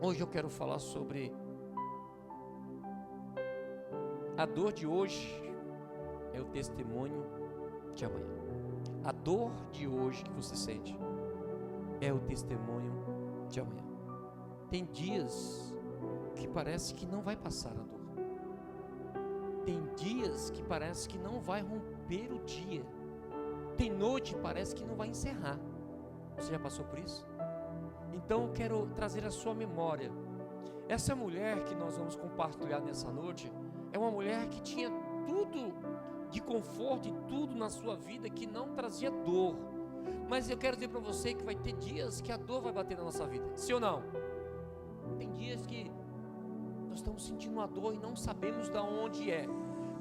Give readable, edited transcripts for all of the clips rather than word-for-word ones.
Hoje eu quero falar sobre a dor de hoje é o testemunho de amanhã. A dor de hoje que você sente é o testemunho de amanhã. Tem dias que parece que não vai passar a dor. Tem dias que parece que não vai romper o dia. Tem noite que parece que não vai encerrar. Você já passou por isso? Então eu quero trazer a sua memória. Essa mulher que nós vamos compartilhar nessa noite é uma mulher que tinha tudo de conforto e tudo na sua vida que não trazia dor. Mas eu quero dizer para você que vai ter dias que a dor vai bater na nossa vida. Sim ou não? Tem dias que nós estamos sentindo uma dor e não sabemos de onde é.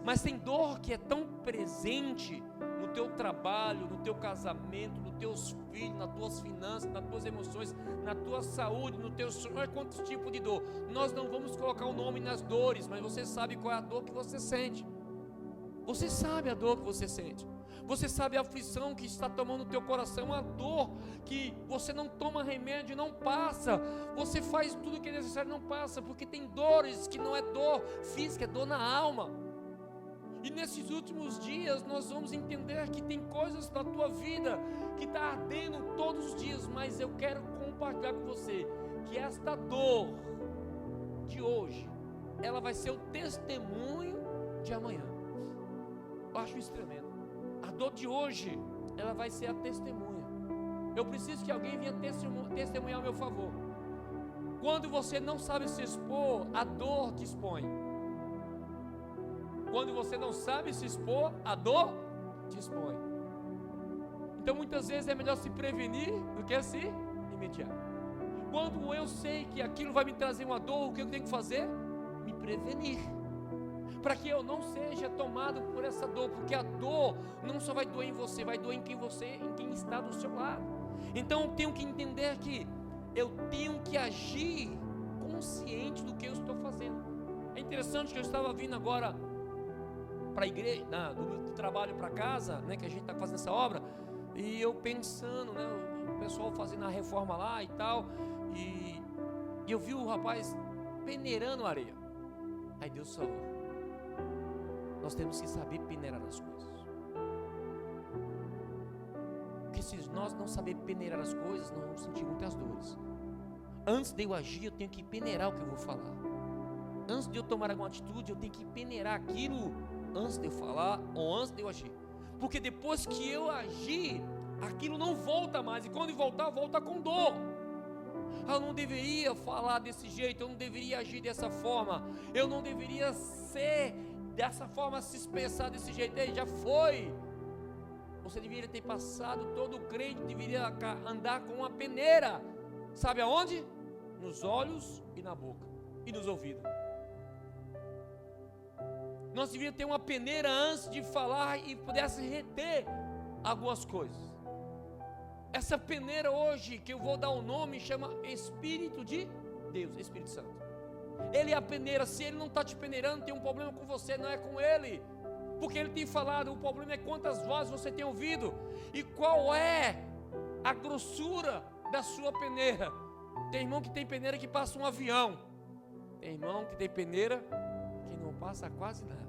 Mas tem dor que é tão presente no teu trabalho, no teu casamento, nos teus filhos, nas tuas finanças, nas tuas emoções, na tua saúde, no teu sonho. Olha quantos tipos de dor. Nós não vamos colocar o nome nas dores, mas você sabe qual é a dor que você sente. Você sabe a dor que você sente. Você sabe a aflição que está tomando o teu coração, uma dor que você não toma remédio, não passa. Você faz tudo o que é necessário, não passa, porque tem dores que não é dor física, é dor na alma. E nesses últimos dias nós vamos entender que tem coisas na tua vida que está ardendo todos os dias, mas eu quero compartilhar com você que esta dor de hoje, ela vai ser o testemunho de amanhã. Eu acho isso tremendo. A dor de hoje, ela vai ser a testemunha. Eu preciso que alguém venha testemunhar a meu favor. Quando você não sabe se expor, a dor te expõe. Quando você não sabe se expor, a dor te expõe. Então muitas vezes é melhor se prevenir do que se remediar. Quando eu sei que aquilo vai me trazer uma dor, o que eu tenho que fazer? Me prevenir, para que eu não seja tomado por essa dor, porque a dor não só vai doer em você, vai doer em quem está do seu lado. Então eu tenho que entender que eu tenho que agir consciente do que eu estou fazendo. É interessante que eu estava vindo agora para a igreja, do trabalho para casa, né, que a gente está fazendo essa obra, e eu pensando, né, o pessoal fazendo a reforma lá e tal, e eu vi o rapaz peneirando areia. Aí Deus falou: nós temos que saber peneirar as coisas, porque se nós não saber peneirar as coisas, nós vamos sentir muitas dores. Antes de eu agir, eu tenho que peneirar o que eu vou falar. Antes de eu tomar alguma atitude, eu tenho que peneirar aquilo antes de eu falar ou antes de eu agir, porque depois que eu agir, aquilo não volta mais, e quando voltar, volta com dor. Eu não deveria falar desse jeito, eu não deveria agir dessa forma, eu não deveria ser dessa forma, se expressar desse jeito. Aí já foi. Você deveria ter passado, todo crente deveria andar com uma peneira, sabe aonde? Nos olhos e na boca e nos ouvidos. Nós deveríamos ter uma peneira antes de falar e pudesse reter algumas coisas. Essa peneira hoje, que eu vou dar um nome, chama Espírito de Deus, Espírito Santo. Ele é a peneira. Se ele não está te peneirando, tem um problema com você, não é com ele, porque ele tem falado. O problema é quantas vozes você tem ouvido e qual é a grossura da sua peneira. Tem irmão que tem peneira que passa um avião, tem irmão que tem peneira que não passa quase nada.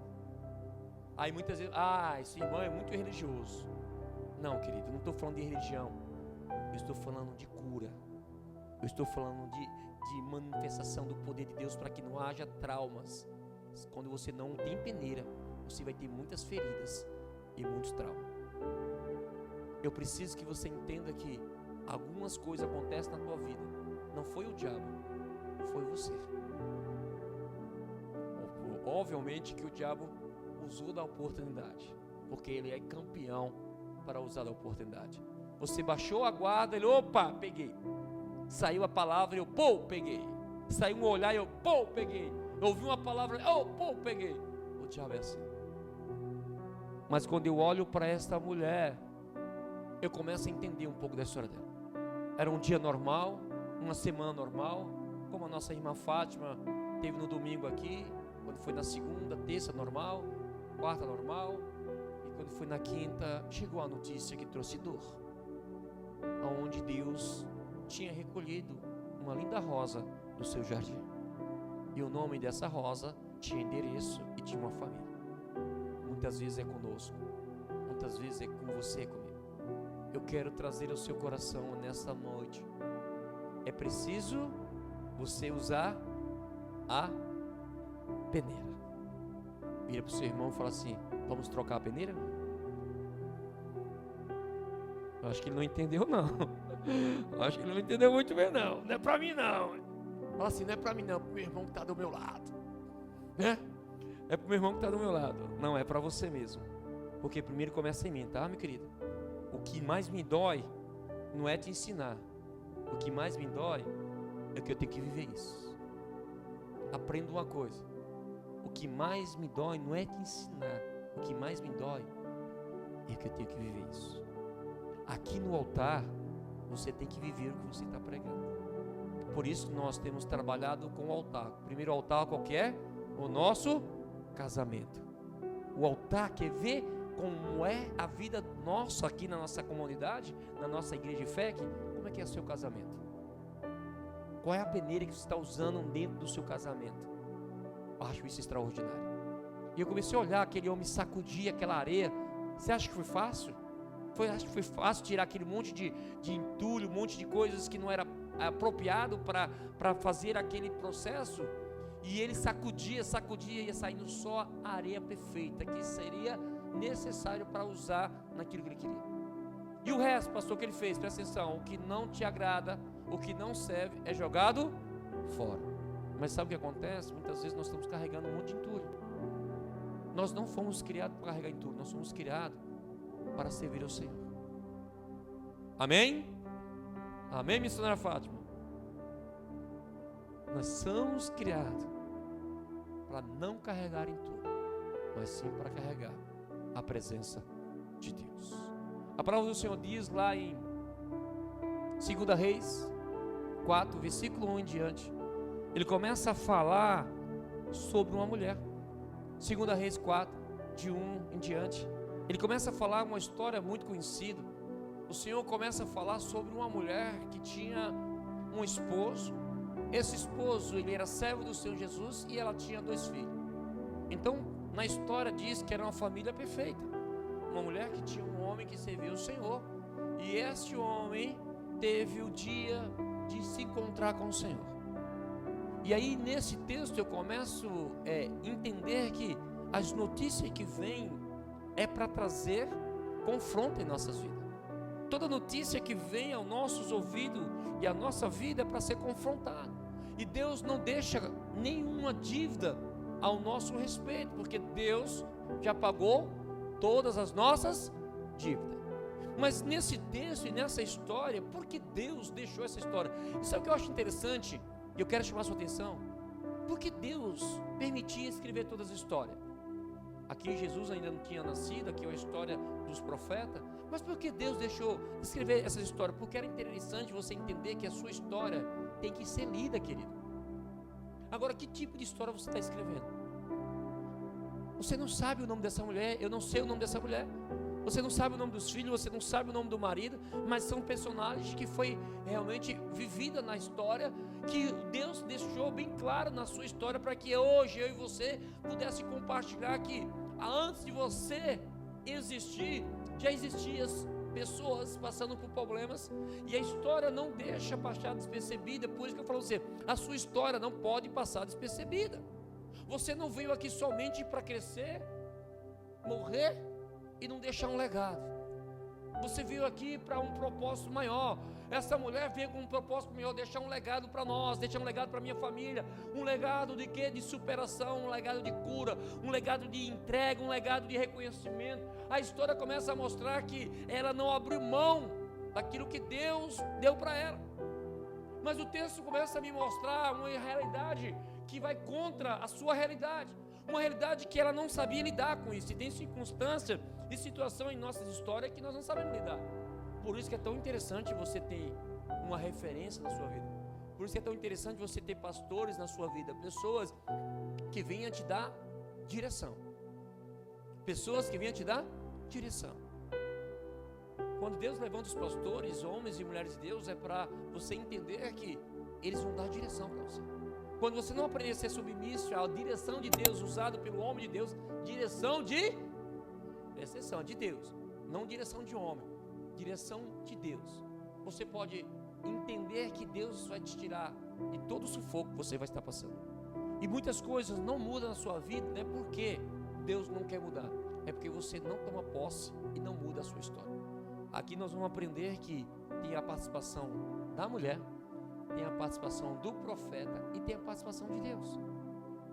Aí muitas vezes, esse irmão é muito religioso. Não, querido, eu não estou falando de religião, eu estou falando de cura, eu estou falando de manifestação do poder de Deus, para que não haja traumas. Quando você não tem peneira, você vai ter muitas feridas e muitos traumas. Eu preciso que você entenda que algumas coisas acontecem na tua vida, não foi o diabo, foi você. Obviamente que o diabo usou da oportunidade, porque ele é campeão para usar da oportunidade. Você baixou a guarda, ele, opa, peguei. Saiu a palavra, eu, peguei. Saiu um olhar, eu, peguei. Eu ouvi uma palavra, peguei. O diabo é assim. Mas quando eu olho para esta mulher, eu começo a entender um pouco da história dela. Era um dia normal, uma semana normal, como a nossa irmã Fátima teve no domingo aqui, quando foi na segunda, terça normal, quarta normal, e quando foi na quinta, chegou a notícia que trouxe dor, aonde Deus tinha recolhido uma linda rosa no seu jardim. E o nome dessa rosa tinha endereço e tinha uma família. Muitas vezes é conosco, muitas vezes é com você e comigo. Eu quero trazer ao seu coração nessa noite. É preciso você usar a peneira. Vira para o seu irmão e fala assim: vamos trocar a peneira? Eu acho que ele não entendeu não. Eu acho que ele não entendeu muito bem não. Não é para mim não. Fala assim: não é para mim não, é para o meu irmão que está do meu lado, né? É para o meu irmão que está do meu lado. Não, é para você mesmo. Porque primeiro começa em mim, tá, meu querido? O que mais me dói não é te ensinar. O que mais me dói é que eu tenho que viver isso. Aprenda uma coisa: o que mais me dói não é te ensinar. O que mais me dói é que eu tenho que viver isso. Aqui no altar você tem que viver o que você está pregando. Por isso nós temos trabalhado com o altar. O primeiro altar qual que é? O nosso casamento. O altar quer ver como é a vida nossa aqui na nossa comunidade, na nossa igreja de fé, como é que é o seu casamento? Qual é a peneira que você está usando dentro do seu casamento? Eu acho isso extraordinário. E eu comecei a olhar aquele homem sacudir aquela areia. Você acha que foi fácil? Acho que foi fácil tirar aquele monte de entulho, um monte de coisas que não era apropriado para fazer aquele processo? E ele sacudia, ia saindo só a areia perfeita, que seria necessário para usar naquilo que ele queria. E o resto, pastor, o que ele fez? Presta atenção: o que não te agrada, o que não serve, é jogado fora. Mas sabe o que acontece? Muitas vezes nós estamos carregando um monte de entulho. Nós não fomos criados para carregar entulho, nós fomos criados para servir ao Senhor. Amém? Amém, missionária Fátima? Nós somos criados para não carregar entulho, mas sim para carregar a presença de Deus. A palavra do Senhor diz lá em 2 Reis 4, versículo 1 em diante, ele começa a falar sobre uma mulher. 2 Reis 4, de 1 em diante, ele começa a falar uma história muito conhecida. O Senhor começa a falar sobre uma mulher que tinha um esposo. Esse esposo, ele era servo do Senhor Jesus e ela tinha 2 filhos. Então, na história diz que era uma família perfeita. Uma mulher que tinha um homem que servia o Senhor. E este homem teve o dia de se encontrar com o Senhor. E aí, nesse texto, eu começo a entender que as notícias que vêm é para trazer confronto em nossas vidas. Toda notícia que vem aos nossos ouvidos e a nossa vida é para ser confrontada. E Deus não deixa nenhuma dívida ao nosso respeito, porque Deus já pagou todas as nossas dívidas. Mas nesse texto e nessa história, por que Deus deixou essa história? Isso é o que eu acho interessante, e eu quero chamar a sua atenção. Por que Deus permitia escrever todas as histórias? Aqui Jesus ainda não tinha nascido, aqui é a história dos profetas. Mas por que Deus deixou escrever essa história? Porque era interessante você entender que a sua história tem que ser lida, querido. Agora, que tipo de história você está escrevendo? Você não sabe o nome dessa mulher, eu não sei o nome dessa mulher. Você não sabe o nome dos filhos, você não sabe o nome do marido, mas são personagens que foi realmente vivida na história, que Deus deixou bem claro na sua história, para que hoje eu e você pudesse compartilhar que antes de você existir, já existiam pessoas passando por problemas, e a história não deixa passar despercebida. Por isso que eu falo você, a sua história não pode passar despercebida. Você não veio aqui somente para crescer, morrer e não deixar um legado. Você veio aqui para um propósito maior. Essa mulher veio com um propósito maior, deixar um legado para nós, deixar um legado para minha família. Um legado de quê? De superação, um legado de cura, um legado de entrega, um legado de reconhecimento. A história começa a mostrar que ela não abriu mão daquilo que Deus deu para ela. Mas o texto começa a me mostrar uma realidade que vai contra a sua realidade. Uma realidade que ela não sabia lidar com isso. E tem circunstância e situação em nossas histórias que nós não sabemos lidar. Por isso que é tão interessante você ter uma referência na sua vida. Por isso que é tão interessante você ter pastores na sua vida. Pessoas que venham te dar direção. Pessoas que venham te dar direção. Quando Deus levanta os pastores, homens e mulheres de Deus, é para você entender que eles vão dar direção para você. Quando você não aprender a ser submisso à direção de Deus, usado pelo homem de Deus, direção de, presta atenção, de Deus, não direção de homem, direção de Deus. Você pode entender que Deus vai te tirar de todo o sufoco que você vai estar passando. E muitas coisas não mudam na sua vida, não é porque Deus não quer mudar, é porque você não toma posse e não muda a sua história. Aqui nós vamos aprender que tem a participação da mulher, tem a participação do profeta e tem a participação de Deus.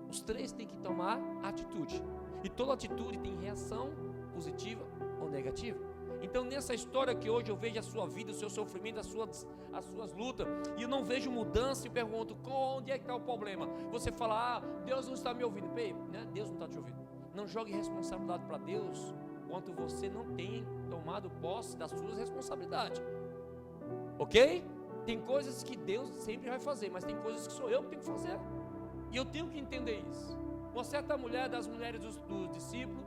Os três têm que tomar atitude, e toda atitude tem reação positiva ou negativa. Então nessa história que hoje eu vejo a sua vida, o seu sofrimento, as suas lutas, e eu não vejo mudança, e pergunto, onde é que está o problema? Você fala, Deus não está me ouvindo. Né? Deus não está te ouvindo. Não jogue responsabilidade para Deus, enquanto você não tem tomado posse das suas responsabilidades. Ok? Tem coisas que Deus sempre vai fazer, mas tem coisas que sou eu que tenho que fazer, e eu tenho que entender isso. Uma certa mulher, das mulheres dos discípulos,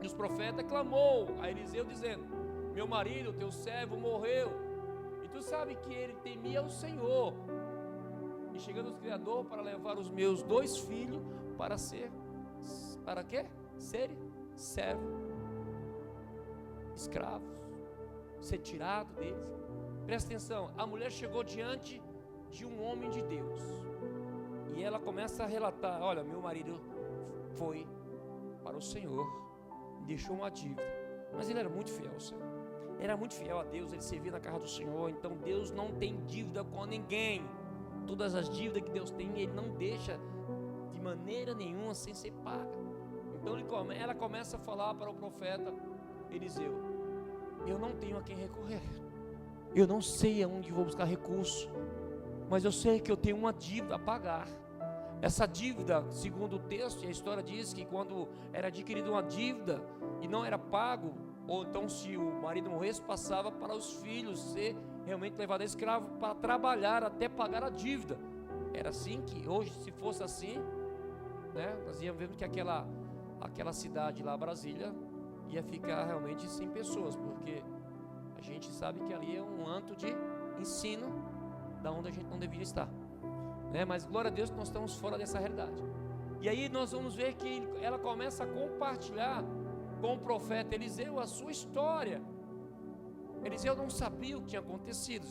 dos profetas, clamou a Eliseu dizendo, meu marido, teu servo morreu, e tu sabe que ele temia o Senhor, e chegando o Criador para levar os meus 2 filhos para quê? Serem servos, escravos, ser tirado deles. Presta atenção, a mulher chegou diante de um homem de Deus, e ela começa a relatar, olha, meu marido foi para o Senhor, deixou uma dívida, mas ele era muito fiel ao Senhor, era muito fiel a Deus, ele servia na casa do Senhor. Então Deus não tem dívida com ninguém. Todas as dívidas que Deus tem, Ele não deixa de maneira nenhuma sem ser paga. Então ela começa a falar para o profeta Eliseu, eu não tenho a quem recorrer, eu não sei aonde vou buscar recurso, mas eu sei que eu tenho uma dívida a pagar. Essa dívida, segundo o texto, e a história diz que quando era adquirida uma dívida e não era pago, ou então se o marido morresse, passava para os filhos ser realmente levado a escravo para trabalhar até pagar a dívida. Era assim que hoje, se fosse assim, né, nós íamos vendo que aquela cidade lá, Brasília, ia ficar realmente sem pessoas, porque a gente sabe que ali é um antro de ensino, da onde a gente não deveria estar. Mas glória a Deus que nós estamos fora dessa realidade. E aí nós vamos ver que ela começa a compartilhar com o profeta Eliseu a sua história. Eliseu não sabia o que tinha acontecido,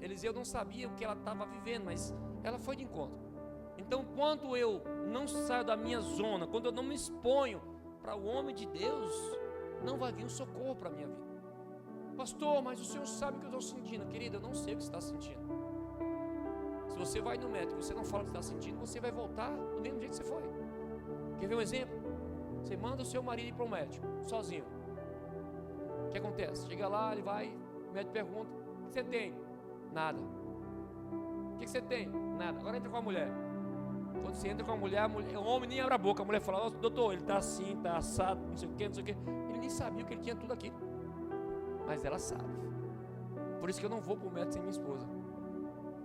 Eliseu não sabia o que ela estava vivendo, mas ela foi de encontro. Então quando eu não saio da minha zona, quando eu não me exponho para o homem de Deus, não vai vir um socorro para a minha vida. Pastor, mas o senhor sabe o que eu estou sentindo. Querido, eu não sei o que você está sentindo. Se você vai no médico e você não fala o que está sentindo, você vai voltar do mesmo jeito que você foi. Quer ver um exemplo? Você manda o seu marido ir para o médico, sozinho. O que acontece? Chega lá, ele vai, o médico pergunta, o que você tem? Nada. O que você tem? Nada. Agora entra com a mulher. Quando você entra com a mulher, o homem nem abre a boca, a mulher fala, doutor, ele está assim, está assado, não sei o que, não sei o que. Ele nem sabia o que ele tinha tudo aquilo. Mas ela sabe. Por isso que eu não vou para o médico sem minha esposa.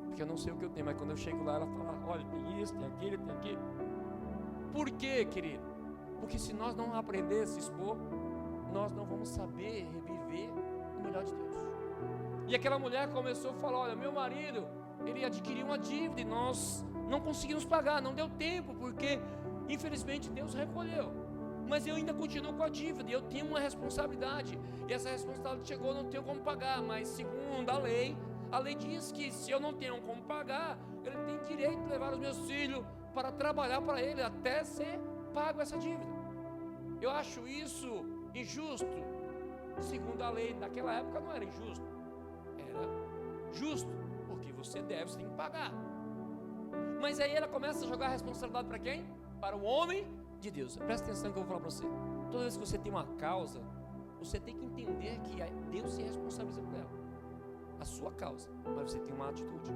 Porque eu não sei o que eu tenho, mas quando eu chego lá, ela fala, olha, tem isso, tem aquilo, tem aquilo. Por quê, querido? Porque se nós não aprender a se expor, nós não vamos saber reviver o melhor de Deus. E aquela mulher começou a falar, olha, meu marido, ele adquiriu uma dívida e nós não conseguimos pagar, não deu tempo, porque infelizmente Deus recolheu. Mas eu ainda continuo com a dívida, e eu tenho uma responsabilidade, e essa responsabilidade chegou, não tenho como pagar, mas segundo a lei diz que se eu não tenho como pagar, ele tem direito de levar os meus filhos para trabalhar para ele, até ser pago essa dívida. Eu acho isso injusto. Segundo a lei, naquela época não era injusto, era justo, porque você tem que pagar. Mas aí ela começa a jogar a responsabilidade para quem? Para o homem de Deus. Presta atenção que eu vou falar para você. Toda vez que você tem uma causa, você tem que entender que Deus se responsabiliza por ela, a sua causa, mas você tem uma atitude.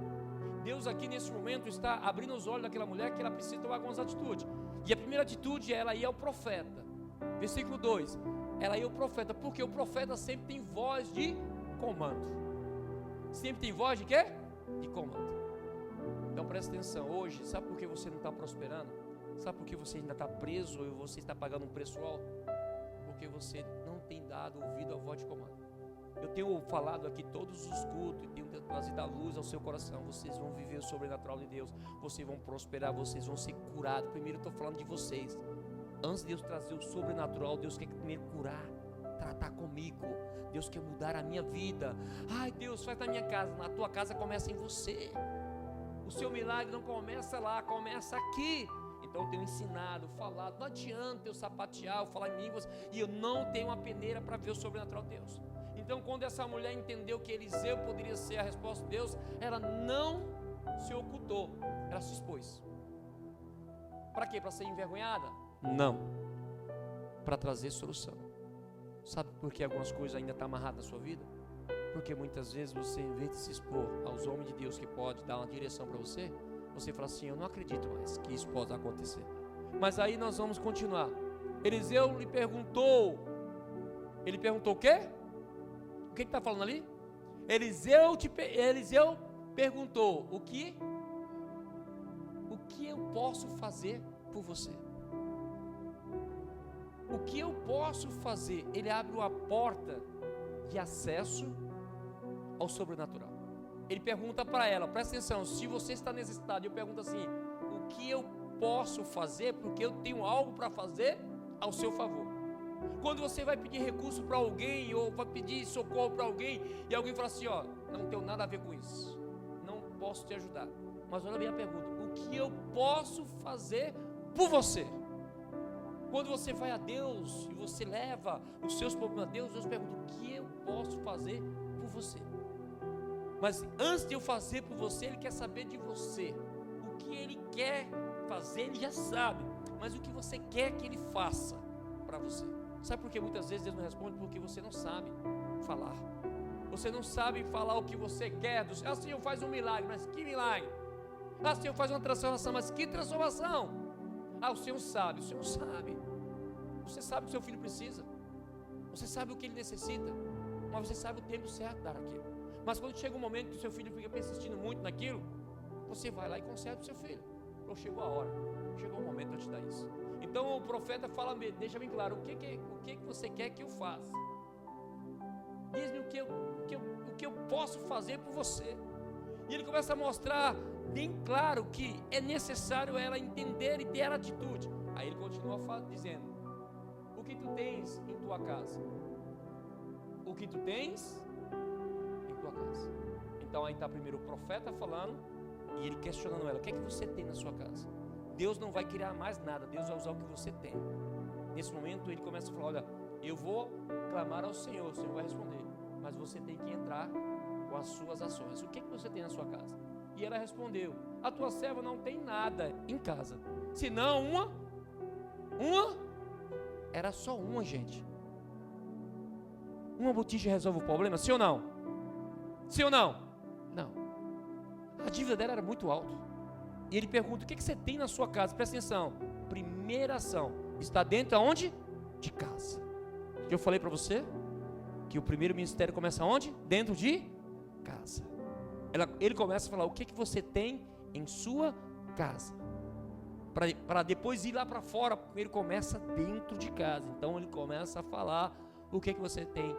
Deus aqui nesse momento está abrindo os olhos daquela mulher, que ela precisa tomar algumas atitudes. E a primeira atitude é ela ir ao profeta. Versículo 2, ela ia ao profeta, porque o profeta sempre tem voz de comando. Sempre tem voz de quê? De comando. Então presta atenção, hoje, sabe por que você não está prosperando? Sabe por que você ainda está preso ou você está pagando um preço alto? Porque você não tem dado ouvido à voz de comando. Eu tenho falado aqui todos os cultos, tenho trazido a luz ao seu coração. Vocês vão viver o sobrenatural de Deus, vocês vão prosperar, vocês vão ser curados. Primeiro eu estou falando de vocês. Antes de Deus trazer o sobrenatural, Deus quer primeiro curar, tratar comigo. Deus quer mudar a minha vida. Ai, Deus, faz na minha casa. Na tua casa começa em você. O seu milagre não começa lá, começa aqui. Então eu tenho ensinado, falado. Não adianta eu sapatear, eu falar em línguas e eu não tenho uma peneira para ver o sobrenatural de Deus. Então quando essa mulher entendeu que Eliseu poderia ser a resposta de Deus, ela não se ocultou, ela se expôs. Para quê? Para ser envergonhada? Não. Para trazer solução. Sabe por que algumas coisas ainda estão amarradas na sua vida? Porque muitas vezes você, em vez de se expor aos homens de Deus que pode dar uma direção para você, você fala assim, eu não acredito mais que isso possa acontecer. Mas aí nós vamos continuar. Eliseu lhe perguntou. Ele perguntou o quê? O que está falando ali? Eliseu perguntou, o que eu posso fazer por você? O que eu posso fazer? Ele abre uma porta de acesso ao sobrenatural. Ele pergunta para ela, presta atenção, se você está necessitado, eu pergunto assim, o que eu posso fazer? Porque eu tenho algo para fazer ao seu favor. Quando você vai pedir recurso para alguém, ou vai pedir socorro para alguém, e alguém fala assim, ó, não tenho nada a ver com isso, não posso te ajudar. Mas olha bem a pergunta, o que eu posso fazer por você? Quando você vai a Deus, e você leva os seus problemas a Deus, Deus pergunta, o que eu posso fazer por você? Mas antes de eu fazer por você, Ele quer saber de você. O que Ele quer fazer, Ele já sabe. Mas o que você quer que Ele faça para você? Sabe por que muitas vezes Deus não responde? Porque você não sabe falar. Você não sabe falar o que você quer. Ah, Senhor, faz um milagre, mas que milagre? Ah, Senhor, faz uma transformação, mas que transformação? Ah, o Senhor sabe, o Senhor sabe. Você sabe o que seu filho precisa. Você sabe o que ele necessita. Mas você sabe o tempo certo de dar aquilo. Mas quando chega um momento que o seu filho fica persistindo muito naquilo, você vai lá e conserta o seu filho. Então chegou a hora, chegou o momento de eu te dar isso. Então o profeta fala, deixa bem claro, o que você quer que eu faça? Diz-me o que eu posso fazer por você. E ele começa a mostrar bem claro que é necessário ela entender e ter a atitude. Aí ele continua dizendo, o que tu tens em tua casa? O que tu tens em tua casa? Então aí está primeiro o profeta falando e ele questionando ela, o que é que você tem na sua casa? Deus não vai criar mais nada, Deus vai usar o que você tem. Nesse momento ele começa a falar, olha, eu vou clamar ao Senhor, o Senhor vai responder, mas você tem que entrar com as suas ações. O que é que você tem na sua casa? E ela respondeu, a tua serva não tem nada em casa, senão era só uma, gente. Uma botija resolve o problema, sim ou não? Sim ou não? Não. A dívida dela era muito alta. E ele pergunta, o que você tem na sua casa? Presta atenção, primeira ação, está dentro aonde? De casa. Eu falei para você que o primeiro ministério começa onde? Dentro de casa. Ele começa a falar, o que você tem em sua casa? Para depois ir lá para fora, ele começa dentro de casa. Então ele começa a falar, o que você tem?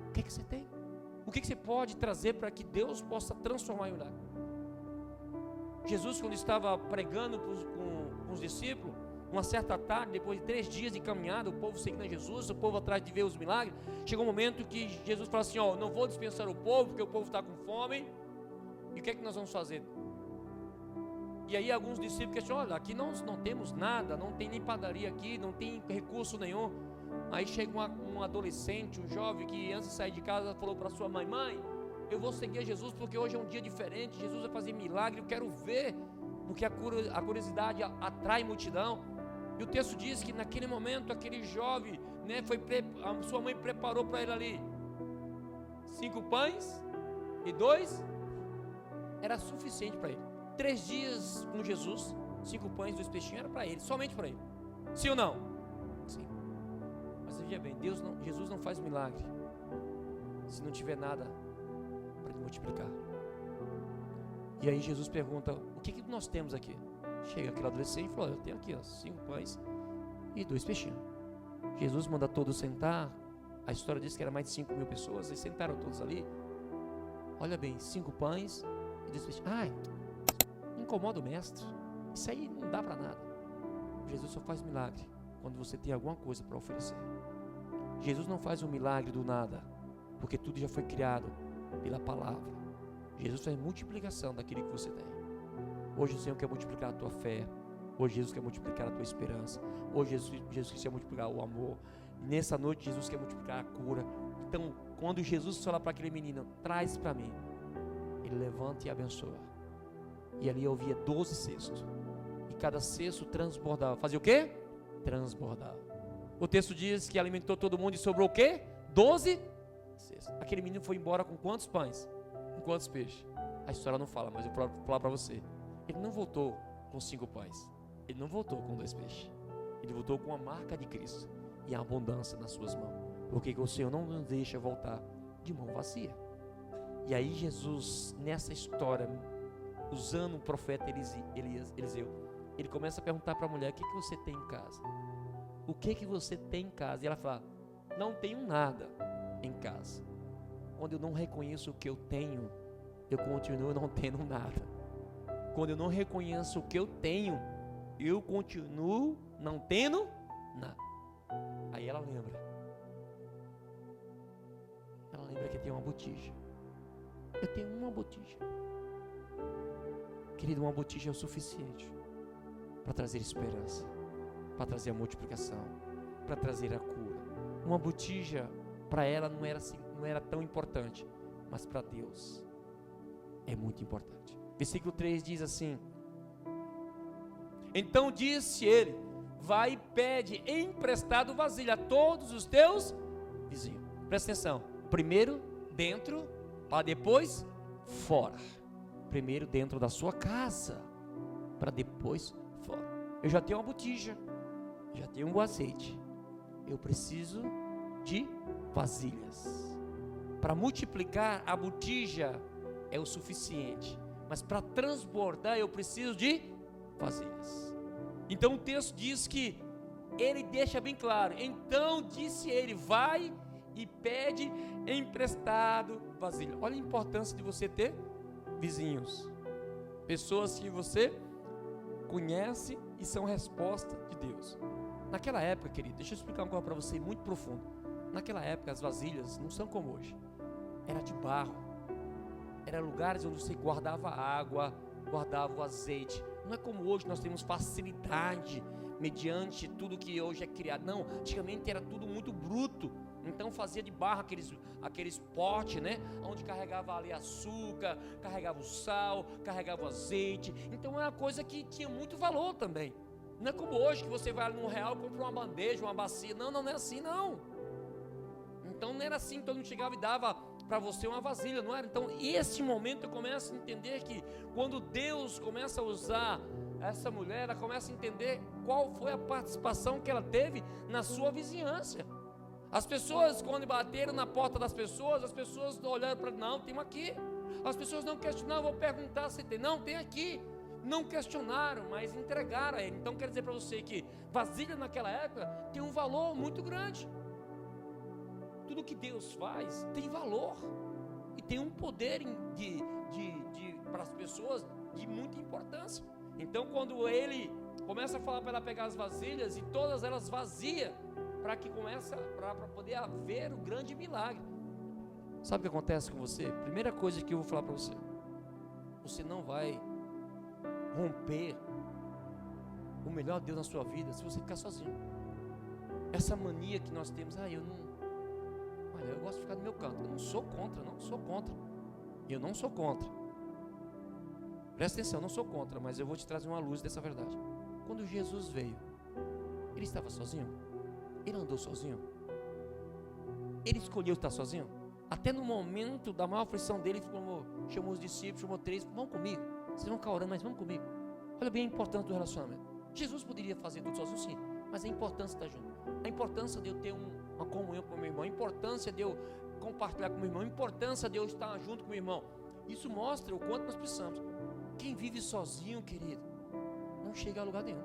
O que você tem? O que você pode trazer para que Deus possa transformar em um milagre? Jesus, quando estava pregando com os discípulos, uma certa tarde, depois de 3 dias de caminhada, o povo seguindo a Jesus, o povo atrás de ver os milagres, chegou um momento que Jesus falou assim, não vou dispensar o povo, porque o povo está com fome, e o que é que nós vamos fazer? E aí alguns discípulos questionam, olha, aqui não temos nada, não tem nem padaria aqui, não tem recurso nenhum. Aí chega um adolescente, um jovem, que antes de sair de casa falou para sua mãe, eu vou seguir a Jesus porque hoje é um dia diferente, Jesus vai fazer milagre, eu quero ver, porque a curiosidade atrai multidão. E o texto diz que naquele momento, aquele jovem, a sua mãe preparou para ele ali 5 pães e 2, era suficiente para ele. 3 dias com Jesus, 5 pães e 2 peixinhos, era para ele, somente para ele. Sim ou não? Sim. Mas veja bem, Jesus não faz milagre se não tiver nada para ele multiplicar. E aí Jesus pergunta, o que nós temos aqui? Chega aquele adolescente e fala, eu tenho aqui 5 pães e 2 peixinhos. Jesus manda todos sentar, A história diz que era mais de 5.000 pessoas, e sentaram todos ali. Olha bem, 5 pães e 2 peixes. Ai, incomoda o mestre. Isso aí não dá para nada. Jesus só faz milagre quando você tem alguma coisa para oferecer. Jesus não faz um milagre do nada, porque tudo já foi criado pela palavra. Jesus faz multiplicação daquilo que você tem. Hoje o Senhor quer multiplicar a tua fé. Hoje Jesus quer multiplicar a tua esperança. Hoje Jesus quer multiplicar o amor. E nessa noite Jesus quer multiplicar a cura. Então, quando Jesus fala para aquele menino, traz para mim, ele levanta e abençoa. E ali eu via 12 cestos. E cada cesto transbordava. Fazia o quê? Transbordava. O texto diz que alimentou todo mundo e sobrou o quê? 12 cestos. Aquele menino foi embora com quantos pães? Com quantos peixes? A história não fala, mas eu vou falar para você. Ele não voltou com 5 pães. Ele não voltou com 2 peixes. Ele voltou com a marca de Cristo e a abundância nas suas mãos. Porque o Senhor não nos deixa voltar de mão vazia. E aí Jesus, nessa história, usando o profeta Eliseu, ele começa a perguntar para a mulher: o que você tem em casa? O que você tem em casa? E ela fala: não tenho nada em casa. Quando eu não reconheço o que eu tenho, eu continuo não tendo nada. Quando eu não reconheço o que eu tenho, eu continuo não tendo nada. Aí ela lembra que tem uma botija. Eu tenho uma botija. Querido, uma botija é o suficiente para trazer esperança, para trazer a multiplicação, para trazer a cura. Uma botija para ela não era tão importante, mas para Deus é muito importante. Versículo 3 diz assim: então disse ele: vai e pede emprestado vasilha a todos os teus vizinhos. Presta atenção. Primeiro dentro, para depois fora. Primeiro dentro da sua casa, para depois fora. Eu já tenho uma botija, já tenho um azeite. Eu preciso de vasilhas. Para multiplicar, a botija é o suficiente, mas para transbordar eu preciso de vasilhas. Então o texto diz que ele deixa bem claro: então disse ele: vai e pede emprestado vasilha. Olha a importância de você ter vizinhos, pessoas que você conhece e são resposta de Deus. Naquela época, querido, deixa eu explicar uma coisa para você muito profundo. Naquela época as vasilhas não são como hoje. Era de barro. Era lugares onde você guardava água, guardava o azeite. Não é como hoje, nós temos facilidade mediante tudo que hoje é criado. Não, antigamente era tudo muito bruto. Então fazia de barro aqueles potes, né? Onde carregava ali açúcar, carregava o sal, carregava o azeite. Então é uma coisa que tinha muito valor também. Não é como hoje que você vai ali no real e compra uma bandeja, uma bacia. Não, não é assim não. Então não era assim, todo mundo chegava e dava para você uma vasilha, não era? Então esse momento eu começo a entender que quando Deus começa a usar essa mulher, ela começa a entender qual foi a participação que ela teve na sua vizinhança. As pessoas, quando bateram na porta das pessoas, as pessoas olharam para: não, tem aqui. As pessoas não questionaram: vou perguntar se tem. Não, tem aqui. Não questionaram, mas entregaram a ele. Então quer dizer para você que vasilha naquela época tem um valor muito grande. Tudo que Deus faz tem valor e tem um poder para as pessoas de muita importância. Então quando ele começa a falar para ela pegar as vasilhas, e todas elas vazias, para poder haver o grande milagre. Sabe o que acontece com você? Primeira coisa que eu vou falar para você: você não vai romper o melhor Deus na sua vida se você ficar sozinho. Essa mania que nós temos: eu gosto de ficar no meu canto. Eu não sou contra. Eu não sou contra. Presta atenção, eu não sou contra, mas eu vou te trazer uma luz dessa verdade. Quando Jesus veio, ele estava sozinho? Ele andou sozinho? Ele escolheu estar sozinho? Até no momento da maior aflição dele, ele chamou os discípulos, chamou 3: vão comigo. Vocês vão ficar orando, mas vamos comigo. Olha bem a importância do relacionamento. Jesus poderia fazer tudo sozinho, sim, mas a importância de estar junto, a importância de eu ter uma comunhão com o meu irmão, a importância de eu compartilhar com o meu irmão, a importância de eu estar junto com o meu irmão. Isso mostra o quanto nós precisamos. Quem vive sozinho, querido, não chega a lugar nenhum.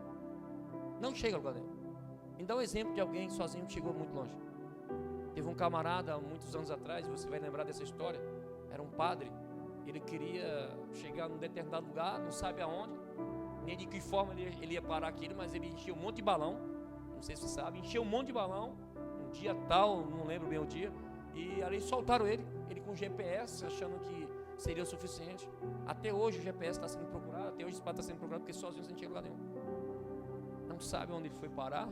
Não chega a lugar nenhum. Me dá um exemplo de alguém sozinho que chegou muito longe. Teve um camarada, há muitos anos atrás, você vai lembrar dessa história, era um padre, ele queria chegar num determinado lugar, não sabe aonde, nem de que forma ele ia parar aquilo, mas ele encheu um monte de balão, não sei se você sabe, encheu um monte de balão, um dia tal, não lembro bem o dia, e ali soltaram ele com GPS, achando que seria o suficiente. Até hoje o GPS está sendo procurado, até hoje esse padre está sendo procurado, porque sozinho você não chega lugar nenhum. Não sabe onde ele foi parar,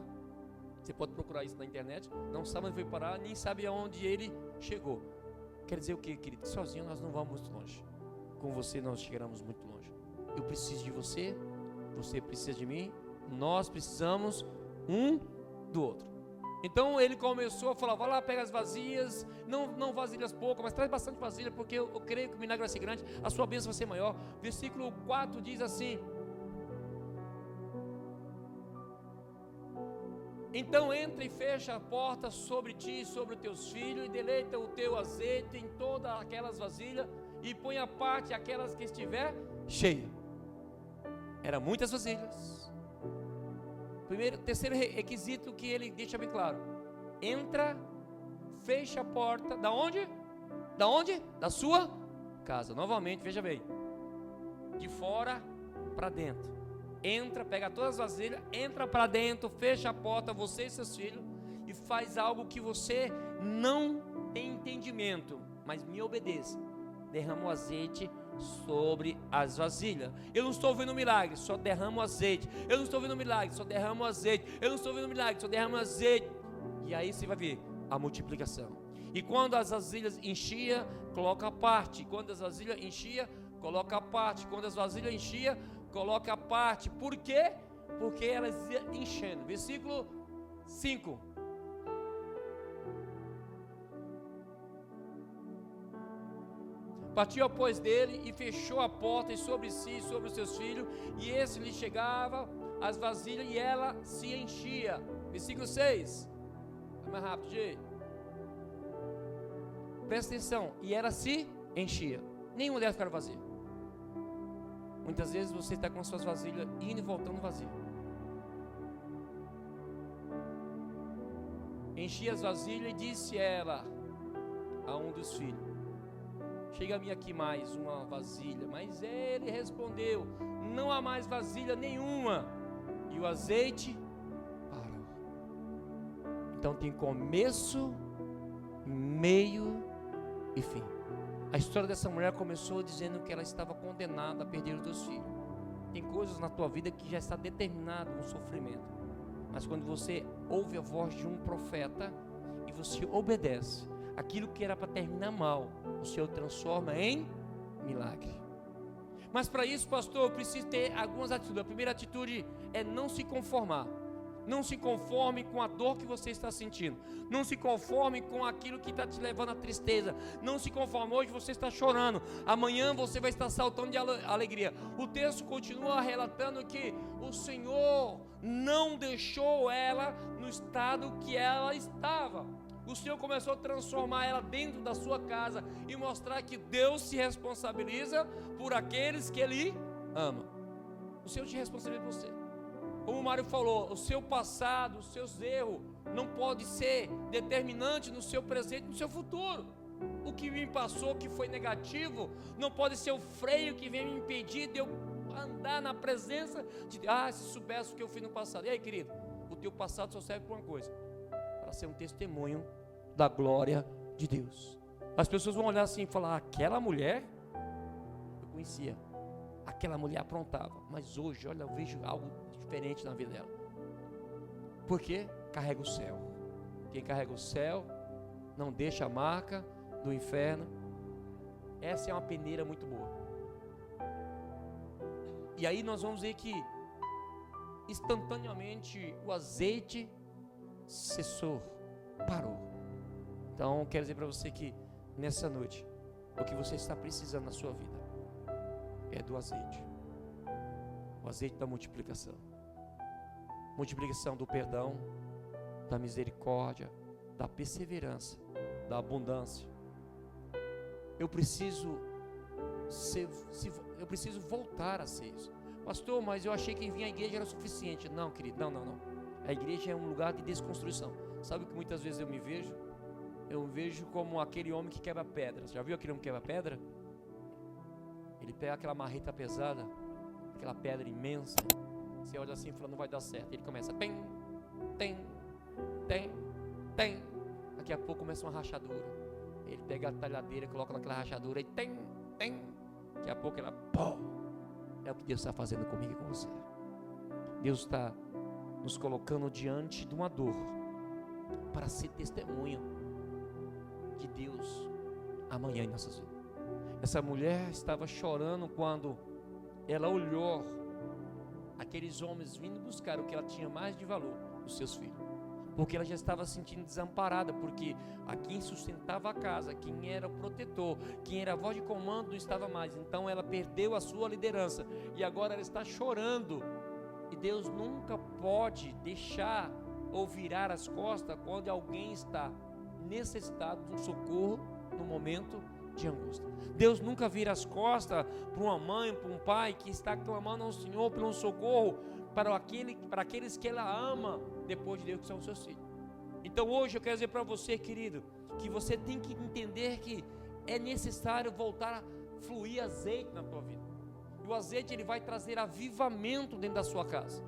você pode procurar isso na internet, não sabe onde foi parar, nem sabe aonde ele chegou. Quer dizer o que, querido? Sozinho nós não vamos muito longe, com você nós chegaremos muito longe. Eu preciso de você, você precisa de mim, nós precisamos um do outro. Então ele começou a falar, vai lá, pega as vasilhas, não vasilhas poucas, mas traz bastante vasilha, porque eu creio que o milagre vai ser grande, a sua bênção vai ser maior. Versículo 4 diz assim: então entra e fecha a porta sobre ti e sobre os teus filhos, e deleita o teu azeite em todas aquelas vasilhas, e põe à parte aquelas que estiver cheia. Eram muitas vasilhas. Terceiro requisito que ele deixa bem claro: entra, fecha a porta, da onde? Da onde? Da sua casa. Novamente, veja bem, de fora para dentro. Entra, pega todas as vasilhas, entra para dentro, fecha a porta, você e seus filhos, e faz algo que você não tem entendimento, mas me obedeça. Derrama o azeite sobre as vasilhas. Eu não estou vendo milagre, só derrama o azeite. Eu não estou vendo milagre, só derrama o azeite. Eu não estou vendo milagre, só derrama o azeite. E aí você vai ver a multiplicação. E quando as vasilhas enchia, coloca a parte. Quando as vasilhas enchia, coloca a parte. Quando as vasilhas enchia, coloca a parte. Por quê? Porque elas iam enchendo. Versículo 5. Partiu após dele e fechou a porta e sobre si e sobre os seus filhos, e esse lhe chegava as vasilhas e ela se enchia. Versículo 6. Vai mais rápido, gente. Presta atenção. E ela se enchia. Nenhuma delas ficava vazia. Muitas vezes você está com suas vasilhas indo e voltando vazia. Enchia as vasilhas e disse ela a um dos filhos: chega-me aqui mais uma vasilha. Mas ele respondeu: não há mais vasilha nenhuma. E o azeite parou. Então tem começo, meio e fim. A história dessa mulher começou dizendo que ela estava condenada a perder os dois filhos. Tem coisas na tua vida que já está determinado um sofrimento, mas quando você ouve a voz de um profeta e você obedece, aquilo que era para terminar mal, o Senhor transforma em milagre. Mas para isso, pastor, eu preciso ter algumas atitudes. A primeira atitude é não se conformar. Não se conforme com a dor que você está sentindo. Não se conforme com aquilo que está te levando à tristeza. Não se conforme. Hoje você está chorando, amanhã você vai estar saltando de alegria. O texto continua relatando que o Senhor não deixou ela no estado que ela estava. O Senhor começou a transformar ela dentro da sua casa e mostrar que Deus se responsabiliza por aqueles que Ele ama. O Senhor te responsabiliza por você. Como o Mário falou, o seu passado, os seus erros não pode ser determinante no seu presente, no seu futuro. O que me passou que foi negativo não pode ser o freio que vem me impedir de eu andar na presença de Deus. Se soubesse o que eu fiz no passado. E aí, querido, o teu passado só serve para uma coisa: para ser um testemunho da glória de Deus. As pessoas vão olhar assim e falar: aquela mulher eu conhecia, aquela mulher aprontava, mas hoje, olha, eu vejo algo diferente na vida dela. Por quê? Carrega o céu. Quem carrega o céu não deixa a marca do inferno. Essa é uma peneira muito boa. E aí nós vamos ver que instantaneamente o azeite cessou, parou. Então quero dizer para você que nessa noite o que você está precisando na sua vida é do azeite. O azeite da multiplicação. Multiplicação do perdão, da misericórdia, da perseverança, da abundância. Eu preciso voltar a ser isso. Pastor, mas eu achei que vir à igreja era suficiente. Não, querido, não. A igreja é um lugar de desconstrução. Sabe o que muitas vezes eu me vejo? eu vejo como aquele homem que quebra pedras. Já viu aquele homem que quebra pedra? Ele pega aquela marreta pesada, aquela pedra imensa. Você olha assim e fala, não vai dar certo. Ele começa, tem. Daqui a pouco começa uma rachadura. Ele pega a talhadeira, coloca naquela rachadura e tem. Daqui a pouco ela, pô. É o que Deus está fazendo comigo e com você. Deus está nos colocando diante de uma dor para ser testemunho de Deus amanhã em nossas vidas. Essa mulher estava chorando quando ela olhou aqueles homens vindo buscar o que ela tinha mais de valor, os seus filhos, porque ela já estava se sentindo desamparada, porque a quem sustentava a casa, quem era o protetor, quem era a voz de comando não estava mais. Então ela perdeu a sua liderança e agora ela está chorando. E Deus nunca pode deixar ou virar as costas quando alguém está necessitado de um socorro no momento de angústia. Deus nunca vira as costas para uma mãe, para um pai que está clamando ao Senhor por um socorro para aqueles que ela ama depois de Deus, que são os seus filhos. Então hoje eu quero dizer para você, querido, que você tem que entender que é necessário voltar a fluir azeite na tua vida. E o azeite ele vai trazer avivamento dentro da sua casa.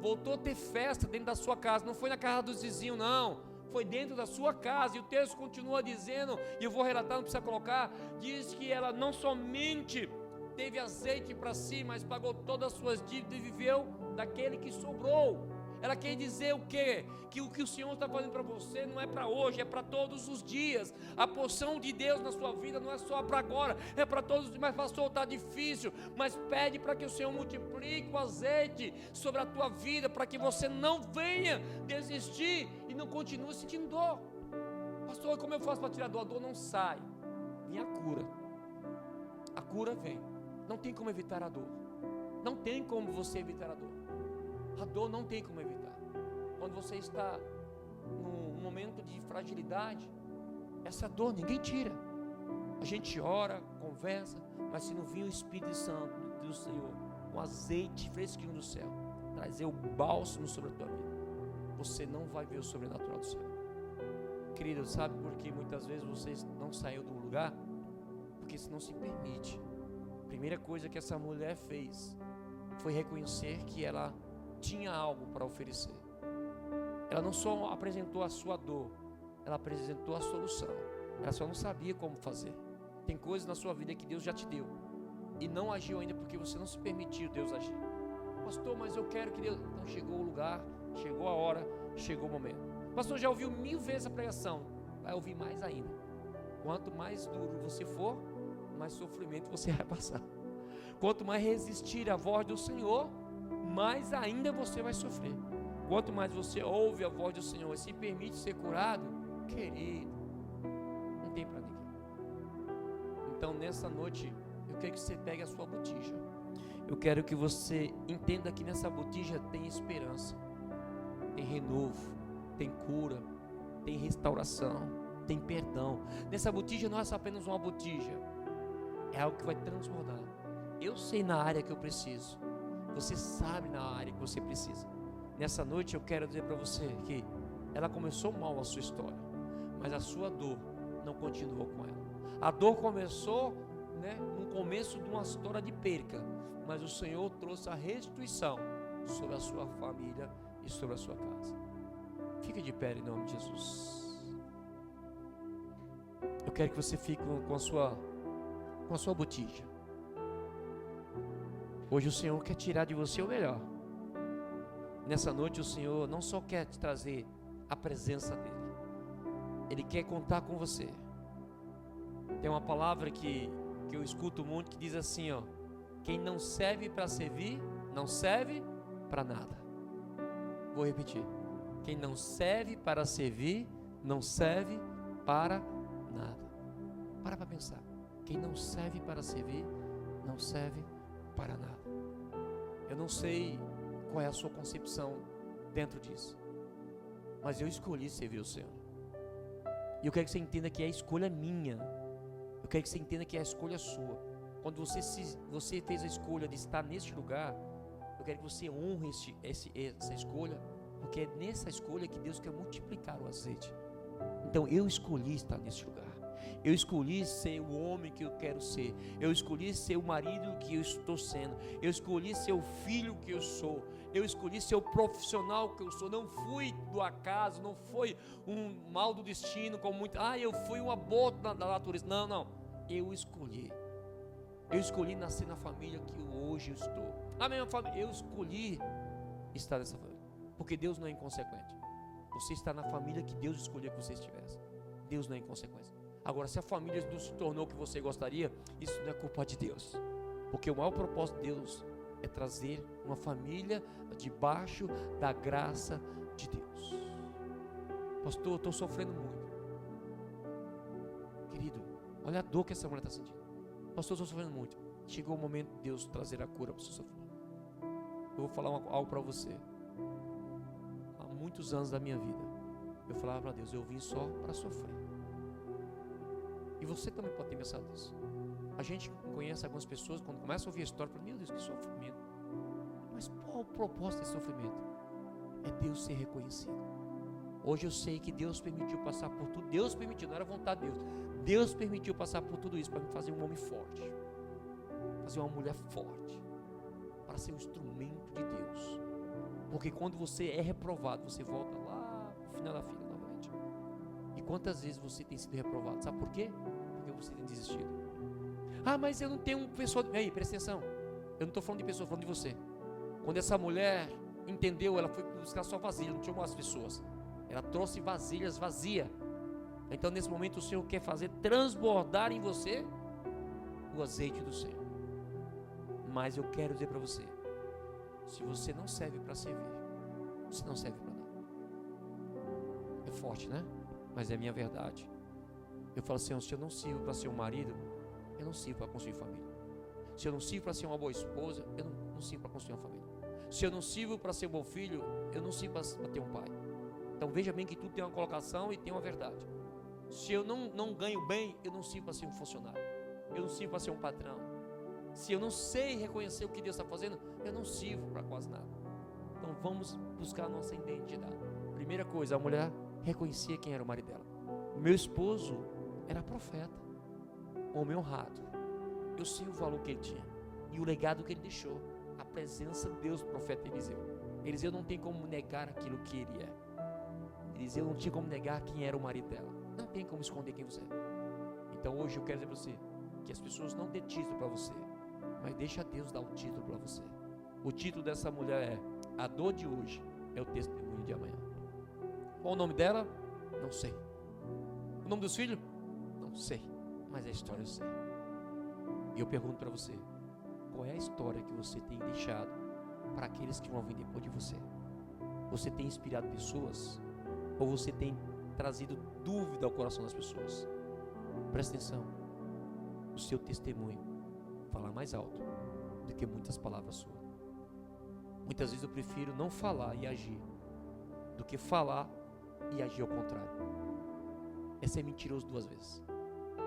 Voltou a ter festa dentro da sua casa, não foi na casa dos vizinhos não, foi dentro da sua casa. E o texto continua dizendo, e eu vou relatar, não precisa colocar, diz que ela não somente teve azeite para si, mas pagou todas as suas dívidas e viveu daquele que sobrou. Ela quer dizer o quê? Que o que o Senhor está fazendo para você não é para hoje, é para todos os dias. A porção de Deus na sua vida não é só para agora, é para todos os dias. Mas pastor, está difícil, mas pede para que o Senhor multiplique o azeite sobre a tua vida, para que você não venha desistir e não continue sentindo dor. Pastor, como eu faço para tirar dor? A dor não sai, vem a cura. A cura vem, não tem como evitar a dor. Não tem como você evitar a dor. A dor não tem como evitar. Quando você está num momento de fragilidade, essa dor ninguém tira. A gente ora, conversa, mas se não vir o Espírito Santo do Senhor, um azeite fresquinho do céu, trazer o bálsamo sobre a tua vida, você não vai ver o sobrenatural do céu. Querido, sabe por que muitas vezes você não saiu do lugar? Porque você não se permite. A primeira coisa que essa mulher fez foi reconhecer que ela tinha algo para oferecer. Ela não só apresentou a sua dor, ela apresentou a solução. Ela só não sabia como fazer. Tem coisas na sua vida que Deus já te deu e não agiu ainda porque você não se permitiu Deus agir. Pastor, mas eu quero que Deus... Então chegou o lugar, chegou a hora, chegou o momento. Pastor, já ouviu 1000 vezes a pregação, vai ouvir mais ainda. Quanto mais duro você for, mais sofrimento você vai passar. Quanto mais resistir à voz do Senhor, mais ainda você vai sofrer. Quanto mais você ouve a voz do Senhor e se permite ser curado, querido, não tem para ninguém. Então nessa noite eu quero que você pegue a sua botija. Eu quero que você entenda que nessa botija tem esperança, tem renovo, tem cura, tem restauração, tem perdão. Nessa botija não é só apenas uma botija, é algo que vai transbordar. Eu sei na área que eu preciso, você sabe na área que você precisa. Nessa noite eu quero dizer para você que ela começou mal a sua história, mas a sua dor não continuou com ela. A dor começou, no começo de uma história de perca, mas o Senhor trouxe a restituição sobre a sua família e sobre a sua casa. Fique de pé em nome de Jesus. Eu quero que você fique com a sua botija. Hoje o Senhor quer tirar de você o melhor. Nessa noite o Senhor não só quer te trazer a presença dEle, Ele quer contar com você. Tem uma palavra que eu escuto muito que diz assim, ó: quem não serve para servir, não serve para nada. Vou repetir: quem não serve para servir, não serve para nada. Para pensar. Quem não serve para servir, não serve para nada. Eu não sei qual é a sua concepção dentro disso, mas eu escolhi servir o Senhor. E eu quero que você entenda que é a escolha minha. Eu quero que você entenda que é a escolha sua. Quando você fez a escolha de estar neste lugar, eu quero que você honre essa escolha, porque é nessa escolha que Deus quer multiplicar o azeite Então eu escolhi estar nesse lugar. Eu escolhi ser o homem que eu quero ser. Eu escolhi ser o marido que eu estou sendo. Eu escolhi ser o filho que eu sou. Eu escolhi ser o profissional que eu sou. Não fui do acaso, não foi um mal do destino, como muito. Eu fui um aborto da natureza. Não. Eu escolhi. Eu escolhi nascer na família que hoje eu estou. Na mesma família, eu escolhi estar nessa família. Porque Deus não é inconsequente. Você está na família que Deus escolheu que você estivesse. Deus não é inconsequência. Agora, se a família não se tornou o que você gostaria, isso não é culpa de Deus. Porque o maior propósito de Deus é trazer uma família debaixo da graça de Deus. Pastor, eu estou sofrendo muito. Querido, olha a dor que essa mulher está sentindo. Pastor, eu estou sofrendo muito. Chegou o momento de Deus trazer a cura para o seu sofrimento. Eu vou falar algo para você. Há muitos anos da minha vida, eu falava para Deus, eu vim só para sofrer. E você também pode ter pensado nisso. A gente conhece algumas pessoas, quando começa a ouvir a história, fala, meu Deus, que sofrimento. Mas qual o propósito desse sofrimento? É Deus ser reconhecido. Hoje eu sei que Deus permitiu passar por tudo. Deus permitiu, não era vontade de Deus. Deus permitiu passar por tudo isso para me fazer um homem forte, fazer uma mulher forte, para ser um instrumento de Deus. Porque quando você é reprovado, você volta lá no final da fila novamente. E quantas vezes você tem sido reprovado? Sabe por quê? Porque você tem desistido. Mas eu não tenho um pessoa. Ei, presta atenção. Eu não estou falando de pessoa, estou falando de você. Quando essa mulher entendeu, ela foi buscar só vasilha, não tinha mais pessoas. Ela trouxe vasilhas vazias. Então nesse momento o Senhor quer fazer transbordar em você o azeite do Senhor. Mas eu quero dizer para você, se você não serve para servir, você não serve para nada. É forte, né? Mas é a minha verdade. Eu falo assim, se eu não sirvo para ser um marido, eu não sirvo para construir família. Se eu não sirvo para ser uma boa esposa, eu não sirvo para construir uma família. Se eu não sirvo para ser um bom filho, eu não sirvo para ter um pai. Então veja bem que tudo tem uma colocação e tem uma verdade. Se eu não ganho bem, eu não sirvo para ser um funcionário. Eu não sirvo para ser um patrão. Se eu não sei reconhecer o que Deus está fazendo, eu não sirvo para quase nada. Então vamos buscar a nossa identidade. Primeira coisa, a mulher reconhecia quem era o marido dela. O meu esposo era profeta, homem honrado. Eu sei o valor que ele tinha e o legado que ele deixou. A presença de Deus do profeta Eliseu. Eliseu não tem como negar aquilo que ele é. Eliseu não tinha como negar quem era o marido dela. Não tem como esconder quem você é. Então hoje eu quero dizer para você que as pessoas não dêem título para você, mas deixa Deus dar o título para você. O título dessa mulher é: a dor de hoje é o testemunho de amanhã. Qual o nome dela? Não sei. O nome dos filhos? Não sei. Mas a história eu sei. E eu pergunto para você, qual é a história que você tem deixado para aqueles que vão vir depois de você? Você tem inspirado pessoas? Ou você tem trazido dúvida ao coração das pessoas? Presta atenção. O seu testemunho fala mais alto do que muitas palavras suas. Muitas vezes eu prefiro não falar e agir do que falar e agir ao contrário. Esse é mentiroso duas vezes.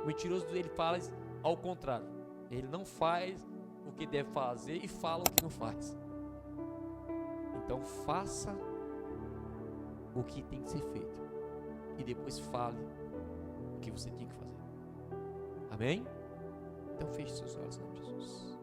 O mentiroso, ele fala ao contrário. Ele não faz o que deve fazer e fala o que não faz. Então faça o que tem que ser feito e depois fale o que você tem que fazer. Amém? Então feche seus olhos em nome de Jesus.